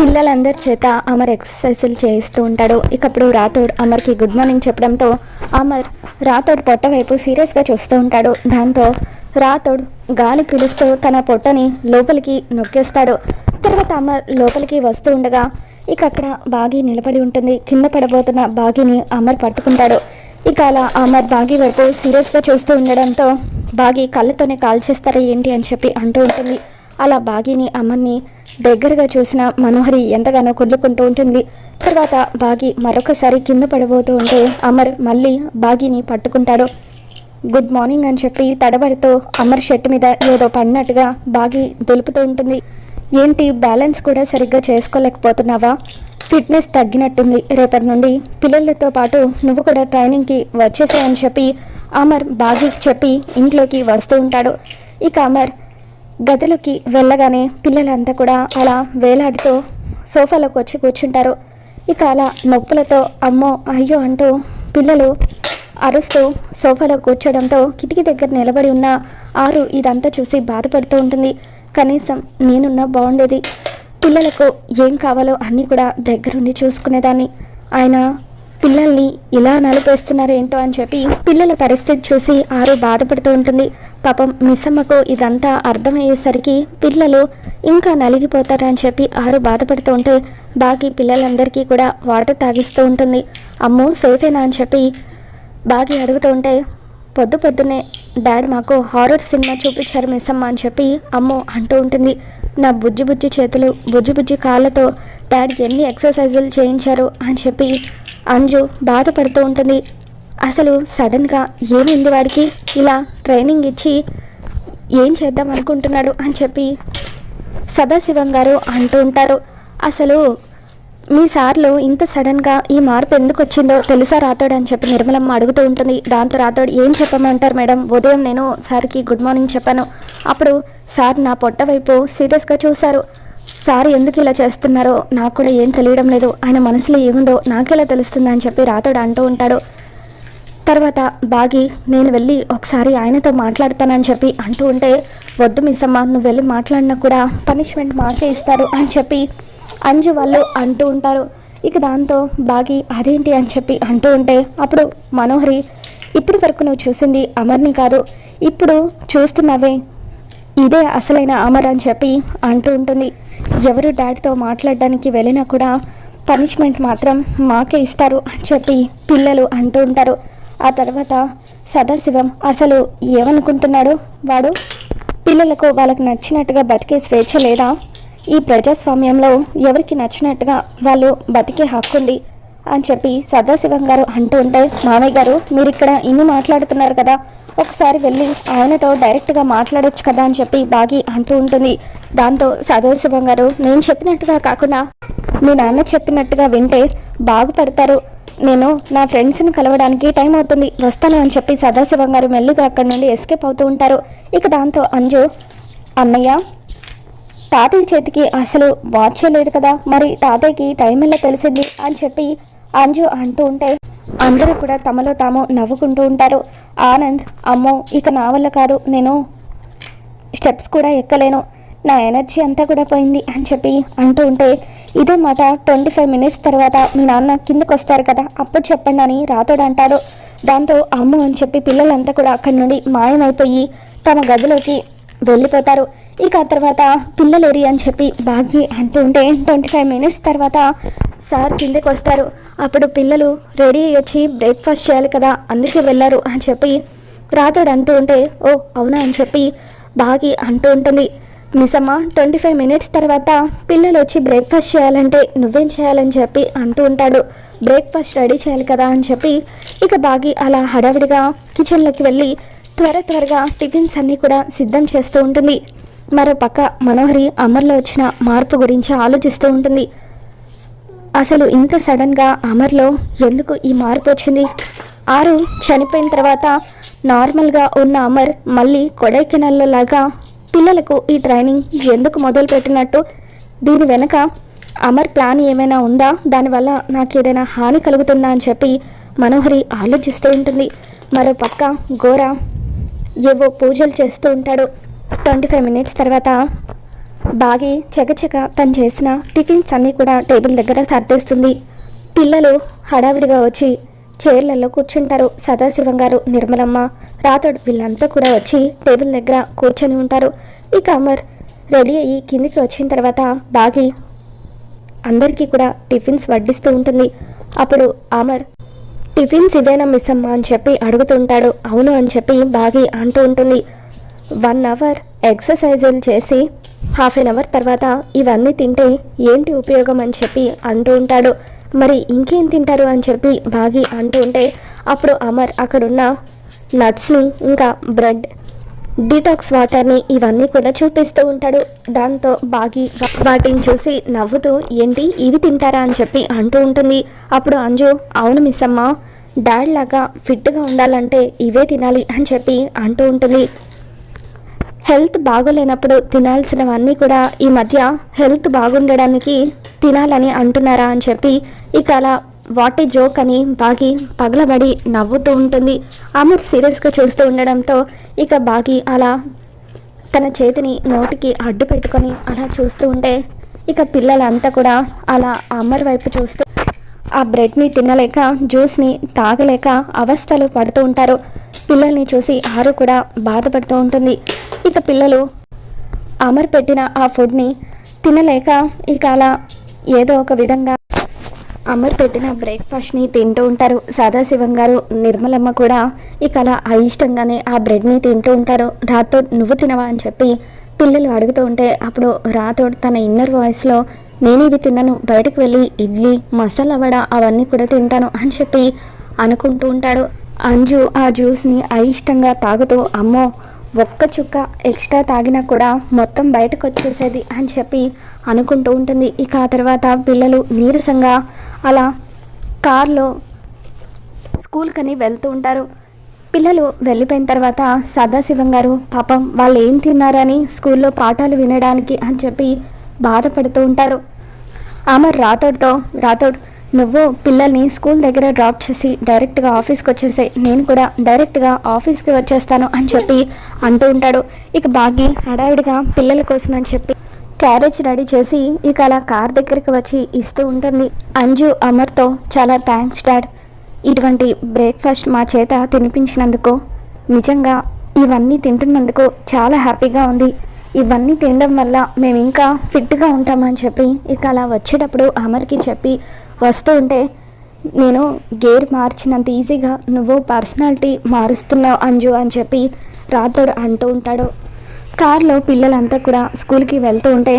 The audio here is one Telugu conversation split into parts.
పిల్లలందరి చేత అమర్ ఎక్సర్సైజులు చేయిస్తూ ఉంటాడు. ఇకప్పుడు రాథోడ్ అమర్కి గుడ్ మార్నింగ్ చెప్పడంతో అమర్ రాథోడ్ పొట్ట వైపు సీరియస్గా చూస్తూ ఉంటాడు. దాంతో రాథోడ్ గాలి పిలుస్తూ తన పొట్టని లోపలికి నొక్కేస్తాడు. తర్వాత అమర్ లోపలికి వస్తూ ఉండగా ఇక అక్కడ బాగి నిలబడి ఉంటుంది. కింద పడబోతున్న బాగిని అమర్ పట్టుకుంటాడు. ఇక అలా అమర్ బాగి వైపు సీరియస్గా చూస్తూ ఉండడంతో బాగి కళ్ళతోనే కాల్ చేస్తారా ఏంటి అని చెప్పి అంటూ ఉంటుంది. అలా బాగిని అమర్ని దగ్గరగా చూసిన మనోహరి ఎంతగానో కుళ్ళుకుంటూ ఉంటుంది. తర్వాత బాగి మరొకసారి కింద పడబోతూ ఉంటే అమర్ మళ్ళీ బాగిని పట్టుకుంటాడు. గుడ్ మార్నింగ్ అని చెప్పి తడబడుతూ అమర్ షర్ట్ మీద ఏదో పడినట్టుగా బాగి దులుపుతూ ఉంటుంది. ఏంటి బ్యాలెన్స్ కూడా సరిగ్గా చేసుకోలేకపోతున్నావా? ఫిట్నెస్ తగ్గినట్టుంది. రేపటి నుండి పిల్లలతో పాటు నువ్వు కూడా ట్రైనింగ్కి వచ్చేసాయని చెప్పి అమర్ బాగికి చెప్పి ఇంట్లోకి వస్తూ ఉంటాడు. ఇక అమర్ గదిలోకి వెళ్ళగానే పిల్లలంతా కూడా అలా వేలాడుతూ సోఫాలోకి వచ్చి కూర్చుంటారు. ఇక అలా నొప్పులతో అమ్మో అయ్యో అంటూ పిల్లలు అరుస్తూ సోఫాలో కూర్చోడంతో కిటికీ దగ్గర నిలబడి ఉన్న ఆరు ఇదంతా చూసి బాధపడుతూ ఉంటుంది. కనీసం నేనున్నా బాగుండేది, పిల్లలకు ఏం కావాలో అన్నీ కూడా దగ్గరుండి చూసుకునేదాన్ని. ఆయన పిల్లల్ని ఇలా నలిపేస్తున్నారు ఏంటో అని చెప్పి పిల్లల పరిస్థితి చూసి ఆరు బాధపడుతూ ఉంటుంది. పాపం మిస్సమ్మకు ఇదంతా అర్థమయ్యేసరికి పిల్లలు ఇంకా నలిగిపోతారని చెప్పి ఆరు బాధపడుతూ ఉంటే బాగి పిల్లలందరికీ కూడా వాటర్ తాగిస్తూ ఉంటుంది. అమ్మో సేఫేనా అని చెప్పి బాగి అడుగుతూ ఉంటే పొద్దున్నే డాడ్ మాకు హారర్ సినిమా చూపించారు మిస్సమ్మ అని చెప్పి అమ్మో అంటూ ఉంటుంది. నా బుజ్జి చేతులు బుజ్జి కాళ్ళతో డాడ్ ఎన్ని ఎక్సర్సైజులు చేయించారు అని చెప్పి అంజు బాధపడుతూ ఉంటుంది. అసలు సడన్గా ఏమైంది వాడికి, ఇలా ట్రైనింగ్ ఇచ్చి ఏం చేద్దాం అనుకుంటున్నాడు అని చెప్పి సదాశివం గారు అంటూ ఉంటారు. అసలు మీ సార్లు ఇంత సడన్గా ఈ మార్పు ఎందుకు వచ్చిందో తెలుసా రాథోడ్ అని చెప్పి నిర్మలమ్మ అడుగుతూ ఉంటుంది. దాంతో రాథోడ్ ఏం చెప్పమంటారు మేడం, ఉదయం నేను సార్కి గుడ్ మార్నింగ్ చెప్పాను. అప్పుడు సార్ నా పొట్ట వైపు సీరియస్గా చూశారు. సార్ ఎందుకు ఇలా చేస్తున్నారో నాకు కూడా ఏం తెలియడం లేదు, ఆయన మనసులో ఏముందో నాకెలా తెలుస్తుందని చెప్పి రాథోడ్ అంటూ ఉంటాడు. తర్వాత బాగి నేను వెళ్ళి ఒకసారి ఆయనతో మాట్లాడతానని చెప్పి అంటూ ఉంటే వద్దు మిస్సమ్మ, నువ్వు వెళ్ళి మాట్లాడినా కూడా పనిష్మెంట్ మాకే ఇస్తారు అని చెప్పి అంజు వాళ్ళు అంటూ ఉంటారు. ఇక దాంతో బాగి అదేంటి అని చెప్పి అంటూ ఉంటే అప్పుడు మనోహరి ఇప్పటి వరకు నువ్వు చూసింది అమర్ని కాదు, ఇప్పుడు చూస్తున్నావే ఇదే అసలైన అమర్ అని చెప్పి అంటూ ఉంటుంది. ఎవరు డాడీతో మాట్లాడడానికి వెళ్ళినా కూడా పనిష్మెంట్ మాత్రం మాకే ఇస్తారు అని చెప్పి పిల్లలు అంటూ ఉంటారు. ఆ తర్వాత సదాశివం అసలు ఏమనుకుంటున్నాడు, వాడు పిల్లలకు వాళ్ళకి నచ్చినట్టుగా బతికే స్వేచ్ఛ లేదా? ఈ ప్రజాస్వామ్యంలో ఎవరికి నచ్చినట్టుగా వాళ్ళు బతికే హక్కు ఉంది అని చెప్పి సదాశివం గారు అంటూ ఉంటే మామయ్య గారు మీరు ఇక్కడ ఇన్ని మాట్లాడుతున్నారు కదా, ఒకసారి వెళ్ళి ఆయనతో డైరెక్ట్గా మాట్లాడొచ్చు కదా అని చెప్పి బాగి అంటూ ఉంటుంది. దాంతో సదాశివం గారు నేను చెప్పినట్టుగా కాకుండా మీ నాన్న చెప్పినట్టుగా వింటే బాగుపడతారు, నేను నా ఫ్రెండ్స్ని కలవడానికి టైం అవుతుంది వస్తాను అని చెప్పి సదాశివం గారు మెల్లిగా అక్కడి నుండి ఎస్కేప్ అవుతూ ఉంటారు. ఇక దాంతో అంజు అన్నయ్య తాతయ్య చేతికి అసలు వాచ్ లేదు కదా, మరి తాతయ్యకి టైం ఎలా తెలిసింది అని చెప్పి అంజు అంటూ ఉంటే అందరూ కూడా తమలో తాము నవ్వుకుంటూ ఉంటారు. ఆనంద్ అమ్మో ఇక నా వల్ల కాదు, నేను స్టెప్స్ కూడా ఎక్కలేను, నా ఎనర్జీ అంతా కూడా పోయింది అని చెప్పి అంటూ ఉంటే ఇదే మాట 25 మినిట్స్ తర్వాత మీ నాన్న కిందకు వస్తారు కదా అప్పుడు చెప్పండి అని రాథోడ్ అంటాడు. దాంతో అమ్ము అని చెప్పి పిల్లలంతా కూడా అక్కడి నుండి మాయమైపోయి తమ గదిలోకి వెళ్ళిపోతారు. ఇక ఆ తర్వాత పిల్లలేరి అని చెప్పి బాగి అంటూ ఉంటే 25 మినిట్స్ తర్వాత సార్ కిందకు వస్తారు. అప్పుడు పిల్లలు రెడీ అయ్యి వచ్చి బ్రేక్ఫాస్ట్ చేయాలి కదా అందుకే వెళ్ళారు అని చెప్పి రాథోడ్ అంటూ ఉంటే ఓ అవునా అని చెప్పి బాగి అంటూ ఉంటుంది. మిస్సమ్మ 25 మినిట్స్ తర్వాత పిల్లలు వచ్చి బ్రేక్ఫాస్ట్ చేయాలంటే నువ్వేం చేయాలని చెప్పి అంటూ ఉంటాడు. బ్రేక్ఫాస్ట్ రెడీ చేయాలి కదా అని చెప్పి ఇక బాగి అలా హడావిడిగా కిచెన్లోకి వెళ్ళి త్వరగా టిఫిన్స్ అన్నీ కూడా సిద్ధం చేస్తూ ఉంటుంది. మరో పక్క మనోహరి అమర్లో వచ్చిన మార్పు గురించి ఆలోచిస్తూ ఉంటుంది. అసలు ఇంత సడన్గా అమర్లో ఎందుకు ఈ మార్పు వచ్చింది? ఆరు చనిపోయిన తర్వాత నార్మల్గా ఉన్న అమర్ మళ్ళీ కొడైకెనాల్లో లాగా పిల్లలకు ఈ ట్రైనింగ్ ఎందుకు మొదలు పెట్టినట్టు? దీని వెనక అమర్ ప్లాన్ ఏమైనా ఉందా? దానివల్ల నాకు ఏదైనా హాని కలుగుతుందా అని చెప్పి మనోహరి ఆలోచిస్తూ ఉంటుంది. మరో పక్క గోరా ఏవో పూజలు చేస్తూ ఉంటాడు. 25 మినిట్స్ తర్వాత బాగి చకచక తను చేసిన టిఫిన్స్ అన్నీ కూడా టేబుల్ దగ్గర సర్దేస్తుంది. పిల్లలు హడావిడిగా వచ్చి చైర్లలో కూర్చుంటారు. సదాశివం గారు, నిర్మలమ్మ, రాతోడు వీళ్ళంతా కూడా వచ్చి టేబుల్ దగ్గర కూర్చొని ఉంటారు. ఇక అమర్ రెడీ అయ్యి కిందికి వచ్చిన తర్వాత బాగి అందరికీ కూడా టిఫిన్స్ వడ్డిస్తూ ఉంటుంది. అప్పుడు అమర్ టిఫిన్స్ ఇదేనా మిస్ అమ్మ అని చెప్పి అడుగుతుంటాడు. అవును అని చెప్పి బాగి అంటూ ఉంటుంది. 1 అవర్ ఎక్సర్సైజులు చేసి హాఫ్ ఎన్ అవర్ తర్వాత ఇవన్నీ తింటే ఏంటి ఉపయోగం అని చెప్పి అంటూ ఉంటాడు. మరి ఇంకేం తింటారు అని చెప్పి బాగి అంటూ ఉంటే అప్పుడు అమర్ అక్కడున్న నట్స్ని ఇంకా బ్రెడ్, డీటాక్స్ వాటర్ని ఇవన్నీ కూడా చూపిస్తూ ఉంటాడు. దాంతో బాగి వాటిని చూసి నవ్వుతూ ఏంటి ఇవి తింటారా అని చెప్పి అంటూ ఉంటుంది. అప్పుడు అంజు అవును మిస్ అమ్మ, డాడ్ లాగా ఫిట్గా ఉండాలంటే ఇవే తినాలి అని చెప్పి అంటూ ఉంటుంది. హెల్త్ బాగోలేనప్పుడు తినాల్సినవన్నీ కూడా ఈ మధ్య హెల్త్ బాగుండడానికి తినాలని అంటున్నారా అని చెప్పి ఇక అలా వాట్ ఏ జోక్ అని బాగి పగలబడి నవ్వుతూ ఉంటుంది. అమర్ సీరియస్గా చూస్తూ ఉండడంతో ఇక బాగి అలా తన చేతిని నోటికి అడ్డు పెట్టుకొని అలా చూస్తూ ఉంటే ఇక పిల్లలంతా కూడా అలా అమర్ వైపు చూస్తూ ఆ బ్రెడ్ని తినలేక జ్యూస్ని తాగలేక అవస్థలు పడుతూ ఉంటారు. పిల్లల్ని చూసి ఆరు కూడా బాధపడుతూ ఉంటుంది. ఇక పిల్లలు అమర్ పెట్టిన ఆ ఫుడ్ని తినలేక ఇక అలా ఏదో ఒక విధంగా అమర్ పెట్టిన బ్రేక్ఫాస్ట్ని తింటూ ఉంటారు. సదాశివం గారు, నిర్మలమ్మ కూడా ఇక అలా అయిష్టంగానే ఆ బ్రెడ్ని తింటూ ఉంటారు. రాతోడ్ నువ్వు తినవా అని చెప్పి పిల్లలు అడుగుతూ ఉంటే అప్పుడు రాతోడ్ తన ఇన్నర్ వాయిస్లో నేను ఇవి తిన్నాను, బయటకు వెళ్ళి ఇడ్లీ, మసాలా వడ అవన్నీ కూడా తింటాను అని చెప్పి అనుకుంటూ ఉంటాడు. అంజు ఆ జ్యూస్ని అయిష్టంగా తాగుతూ అమ్మో ఒక్క చుక్క ఎక్స్ట్రా తాగినా కూడా మొత్తం బయటకు వచ్చేసేది అని చెప్పి అనుకుంటూ ఉంటుంది. ఇక ఆ తర్వాత పిల్లలు నీరసంగా అలా కార్లో స్కూల్కని వెళ్తూ ఉంటారు. పిల్లలు వెళ్ళిపోయిన తర్వాత సదాశివం గారు పాపం వాళ్ళు ఏం తిన్నారని స్కూల్లో పాఠాలు వినడానికి అని చెప్పి బాధపడుతూ ఉంటారు. అమర్ రాతోడ్ నువ్వు పిల్లల్ని స్కూల్ దగ్గర డ్రాప్ చేసి డైరెక్ట్గా ఆఫీస్కి వచ్చేసాయి, నేను కూడా డైరెక్ట్గా ఆఫీస్కి వచ్చేస్తాను అని చెప్పి అంటూ ఉంటాడు. ఇక బాగి హడావిడిగా పిల్లల కోసం అని చెప్పి క్యారేజ్ రెడీ చేసి ఇక అలా కార్ దగ్గరికి వచ్చి ఇస్తూ ఉంటుంది. అంజు అమర్తో చాలా థ్యాంక్స్ డాడ్, ఇటువంటి బ్రేక్ఫాస్ట్ మా చేత తినిపించినందుకు, నిజంగా ఇవన్నీ తింటున్నందుకు చాలా హ్యాపీగా ఉంది, ఇవన్నీ తినడం వల్ల మేము ఇంకా ఫిట్గా ఉంటామని చెప్పి ఇక అలా వచ్చేటప్పుడు అమర్కి చెప్పి వస్తూ ఉంటే నేను గేర్ మార్చినంత ఈజీగా నువ్వు పర్సనాలిటీ మారుస్తున్నావు అంజు అని చెప్పి రాతోడు అంటూ ఉంటాడు. కార్లో పిల్లలంతా కూడా స్కూల్కి వెళ్తూ ఉంటే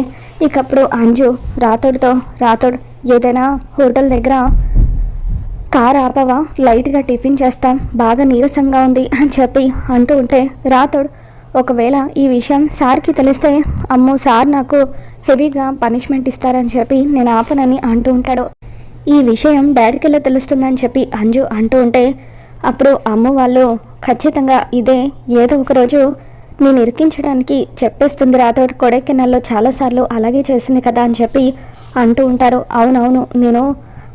ఇకప్పుడు అంజు రాతోడ్ ఏదైనా హోటల్ దగ్గర కార్ ఆపవా, లైట్గా టిఫిన్ చేస్తాం, బాగా నీరసంగా ఉంది అని చెప్పి అంటూ ఉంటే రాతోడ్ ఒకవేళ ఈ విషయం సార్కి తెలిస్తే అమ్మో సార్ నాకు హెవీగా పనిష్మెంట్ ఇస్తారని చెప్పి నేను ఆపనని అంటూ ఉంటాడు. ఈ విషయం డాడీకి ఎలా తెలుస్తుందని చెప్పి అంజు అంటూ ఉంటే అప్పుడు అమ్మ వాళ్ళు ఖచ్చితంగా ఇదే ఏదో ఒకరోజు నేను ఇరికించడానికి చెప్పేస్తుంది, రాతోడు కొడైకెనాల్లో చాలాసార్లు అలాగే చేసింది కదా అని చెప్పి అంటూ ఉంటారు. అవునవును నేను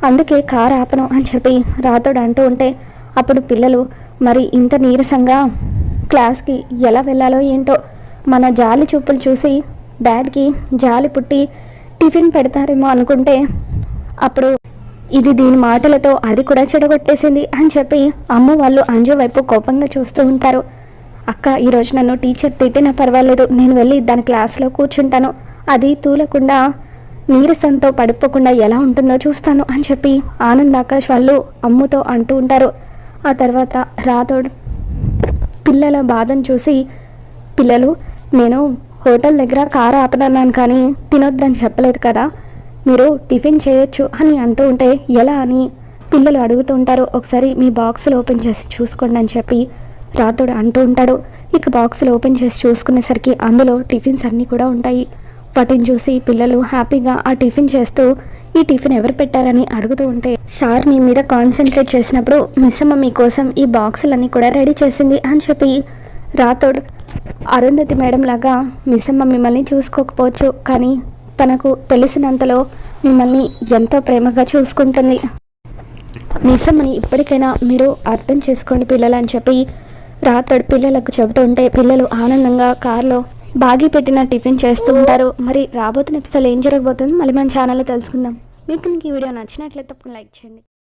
అందుకే కారు ఆపను అని చెప్పి రాతోడు అంటూ ఉంటే అప్పుడు పిల్లలు మరి ఇంత నీరసంగా క్లాస్కి ఎలా వెళ్ళాలో ఏంటో, మన జాలి చూపులు చూసి డాడ్కి జాలి పుట్టి టిఫిన్ పెడతారేమో అనుకుంటే అప్పుడు ఇది దీని మాటలతో అది కూడా చెడగొట్టేసింది అని చెప్పి అమ్మ వాళ్ళు అంజు వైపు కోపంగా చూస్తూ ఉంటారు. అక్క ఈరోజు నన్ను టీచర్ తిట్టినా పర్వాలేదు, నేను వెళ్ళి దాని క్లాస్లో కూర్చుంటాను, అది తూలకుండా నీరసంతో పడిపోకుండా ఎలా ఉంటుందో చూస్తాను అని చెప్పి ఆనంద్ ఆకాష్ వాళ్ళు అమ్ముతో అంటూ ఉంటారు. ఆ తర్వాత రాతోడు పిల్లల బాధను చూసి పిల్లలు నేను హోటల్ దగ్గర కారు ఆపనన్నాను కానీ తినొద్దని చెప్పలేదు కదా, మీరు టిఫిన్ చేయొచ్చు అని అంటూ ఉంటే ఎలా అని పిల్లలు అడుగుతూ ఉంటారు. ఒకసారి మీ బాక్సులు ఓపెన్ చేసి చూసుకోండి అని చెప్పి రాతోడు అంటూ ఉంటాడు. ఇక బాక్సులు ఓపెన్ చేసి చూసుకునేసరికి అందులో టిఫిన్స్ అన్నీ కూడా ఉంటాయి. వాటిని చూసి పిల్లలు హ్యాపీగా ఆ టిఫిన్ చేస్తూ ఈ టిఫిన్ ఎవరు పెట్టారని అడుగుతూ ఉంటే సార్ మీ మీద కాన్సన్ట్రేట్ చేసినప్పుడు మిస్ అమ్మ మీకోసం ఈ బాక్సులన్నీ కూడా రెడీ చేసింది అని చెప్పి రాతోడు అరుంధతి మేడం లాగా మిస్ అమ్మ మిమ్మల్ని చూసుకోకపోవచ్చు కానీ తనకు తెలిసినంతలో మిమ్మల్ని ఎంతో ప్రేమగా చూసుకుంటుంది, మిస్ అమ్మని ఇప్పటికైనా మీరు అర్థం చేసుకోండి పిల్లలు అని చెప్పి రాతోడు పిల్లలకు చెబుతూ ఉంటే పిల్లలు ఆనందంగా కారులో బాగి పెట్టిన టిఫిన్ చేస్తూ ఉంటారు. మరి రాబోతున్న ఎపిసోడ్లో ఏం జరగబోతుందో మళ్ళీ మన ఛానల్లో తెలుసుకుందాం. మీకు ఈ వీడియో నచ్చినట్లయితే తప్పకుండా లైక్ చేయండి.